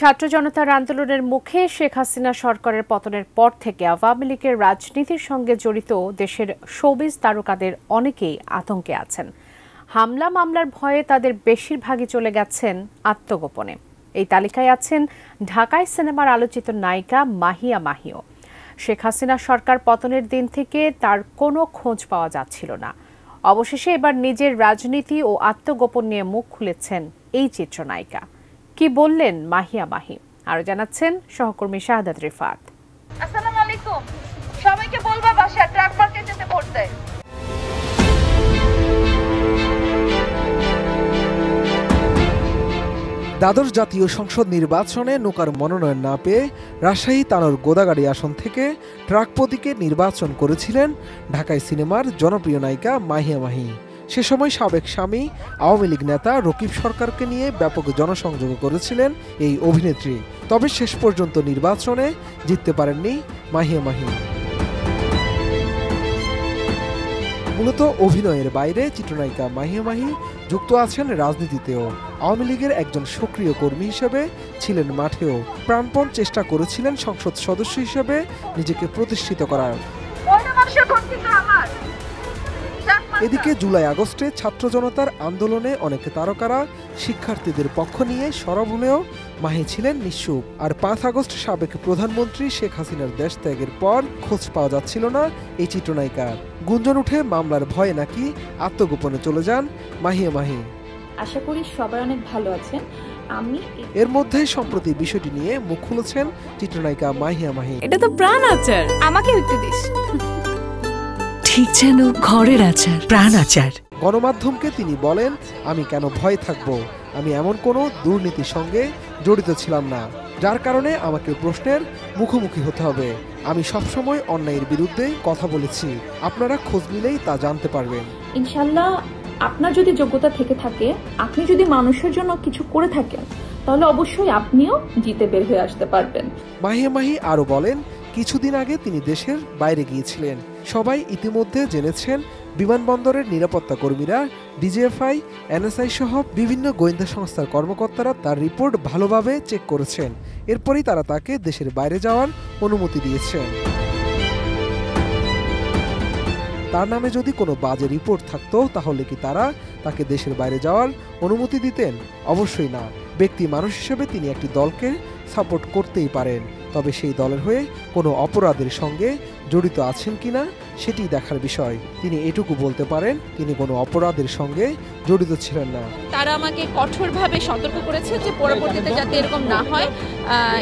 ছাত্র জনতার আন্দোলনের মুখে শেখ হাসিনা সরকারের পতনের পর থেকে আওয়ামী লীগের রাজনীতির সঙ্গে জড়িত দেশের শোবিজ তারকাদের অনেকেই আতঙ্কে আছেন। হামলা মামলার ভয়ে তাদের বেশিরভাগই চলে গেছেন আত্মগোপনে। এই তালিকায় আছেন ঢাকায় সিনেমার আলোচিত নায়িকা মাহিয়া মাহিও। শেখ হাসিনা সরকার পতনের দিন থেকে তার কোনো খোঁজ পাওয়া যাচ্ছিল না। অবশেষে এবার নিজের রাজনীতি ও আত্মগোপন নিয়ে মুখ খুলেছেন এই চিত্রনায়িকা। কি বললেন মাহিয়া মাহি, আরো জানাচ্ছেন সহকর্মী শাহাদাত রিফাত। আসসালামু আলাইকুম, সবাইকে বলবা বাসায় ট্রাক পার্কে যেতে পড়তে। দ্বাদশ জাতীয় সংসদ নির্বাচনে নৌকার মনোনয়ন না পেয়ে রাজশাহী তানোর গোদাগাড়ি আসন থেকে ট্রাক প্রতীকে নির্বাচন করেছিলেন ঢাকায় সিনেমার জনপ্রিয় নায়িকা মাহিয়া মাহি। সে সময় সাবেক স্বামী আওয়ামী লীগ নেতা রকিব সরকারকে নিয়ে ব্যাপক জনসংযোগ করেছিলেন এই অভিনেত্রী। তবে শেষ পর্যন্ত নির্বাচনে জিততে পারেননি মাহিয়া মাহি। মূলত অভিনয়ের বাইরে চিত্রনায়িকা মাহিয়া মাহি যুক্ত আছেন রাজনীতিতেও। আওয়ামী লীগের একজন সক্রিয় কর্মী হিসেবে ছিলেন মাঠেও। প্রাণপণ চেষ্টা করেছিলেন সংসদ সদস্য হিসেবে নিজেকে প্রতিষ্ঠিত করার। এদিকে জুলাই আগস্টে ছাত্র জনতার আন্দোলনে অনেক তারকারা শিক্ষার্থীদের পক্ষ নিয়ে সরব হলেও মাহি ছিলেন নিশ্চুপ। আর 5 আগস্ট সাবেক প্রধানমন্ত্রী শেখ হাসিনার দেশ ত্যাগের পর খোঁজ পাওয়া যাচ্ছিল না এই চিত্রনায়িকার। গুঞ্জন উঠে মামলার ভয়ে নাকি আত্মগোপনে চলে যান মাহিয়া মাহি। আশা করি সবাই অনেক ভালো আছেন। এর মধ্যে সম্প্রতি বিষয়টি নিয়ে মুখ খুলেছেন চিত্রনায়িকা মাহিয়া মাহি। এটা তো প্রাণ আচার, আমাকে একটু দিস। ঠিক যেন ঘরের আচার, প্রাণ আচার। গণমাধ্যমকে তিনি বলেন, আমি কেন ভয় থাকবো? আমি এমন কোনো দুর্নীতির সঙ্গে জড়িত ছিলাম না, যার কারণে আমাকে প্রশ্নের মুখোমুখি হতে হবে। আমি সবসময় অন্যায়ের বিরুদ্ধে কথা বলেছি। আপনারা খোঁজ নিলেই তা জানতে পারবেন। ইনশাল্লাহ আপনার যদি যোগ্যতা থেকে থাকে, আপনি যদি মানুষের জন্য কিছু করে থাকেন, তাহলে অবশ্যই আপনিও জিতে বের হয়ে আসতে পারবেন। মাহিয়া মাহি আরো বলেন, কিছুদিন আগে তিনি দেশের বাইরে গিয়েছিলেন। সবাই ইতিমধ্যে জেনেছেন বিমানবন্দরের নিরাপত্তা কর্মীরা, ডিজিএফআই, এনএসআই সহ বিভিন্ন গোয়েন্দা সংস্থার কর্মকর্তারা তার রিপোর্ট ভালোভাবে চেক করেছেন। এরপরই তারা তাকে দেশের বাইরে যাওয়ার অনুমতি দিয়েছেন। তার নামে যদি কোনো বাজে রিপোর্ট থাকতো তাহলে কি তারা তাকে দেশের বাইরে যাওয়ার অনুমতি দিতেন? অবশ্যই না। ব্যক্তি মানুষ হিসেবে তিনি একটি দলকে সাপোর্ট করতেই পারেন, তবে সেই দলের হয়ে কোনো অপরাধের সঙ্গে জড়িত আছেন কিনা সেটি দেখার বিষয়। তিনি এটুকু বলতে পারেন, তিনি কোনো অপরাধের সঙ্গে জড়িত ছিলেন না। তারা আমাকে কঠোরভাবে সতর্ক করেছে যে পরবর্তীতে যাতে এরকম না হয়,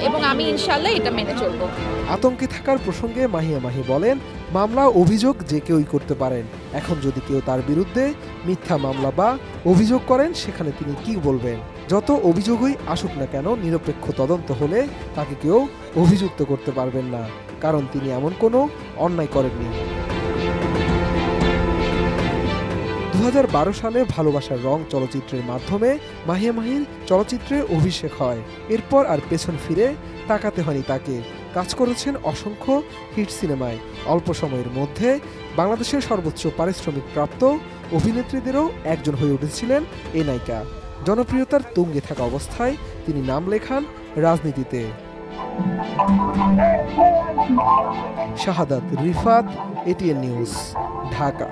এবং আমি ইনশাআল্লাহ এটা মেনে চলব। আতঙ্কে থাকার প্রসঙ্গে মাহিয়া মাহি বলেন, মামলা অভিযোগ যে কেউই করতে পারেন। এখন যদি কেউ তার বিরুদ্ধে মিথ্যা মামলা বা অভিযোগ করেন, সেখানে তিনি কি বলবেন? যত অভিযোগই আসুক না কেন, নিরপেক্ষ তদন্ত হলে তাকে কেউ অভিযুক্ত করতে পারবেন না, কারণ তিনি এমন কোনো অন্যায় করেননি। 2012 সালে ভালোবাসার রং চলচ্চিত্রের মাধ্যমে মাহিয়া মাহির চলচ্চিত্রে অভিষেক হয়। এরপর আর পেছন ফিরে তাকাতে হয়নি তাকে। কাজ করেছেন অসংখ্য হিট সিনেমায়। অল্প সময়ের মধ্যে বাংলাদেশের সর্বোচ্চ পারিশ্রমিক প্রাপ্ত অভিনেত্রীদেরও একজন হয়ে উঠেছিলেন এই নায়িকা। জনপ্রিয়তার তুঙ্গে থাকা অবস্থায় তিনি নাম লেখান রাজনীতিতে। শাহাদাত রিফাত, এটিএন নিউজ, ঢাকা।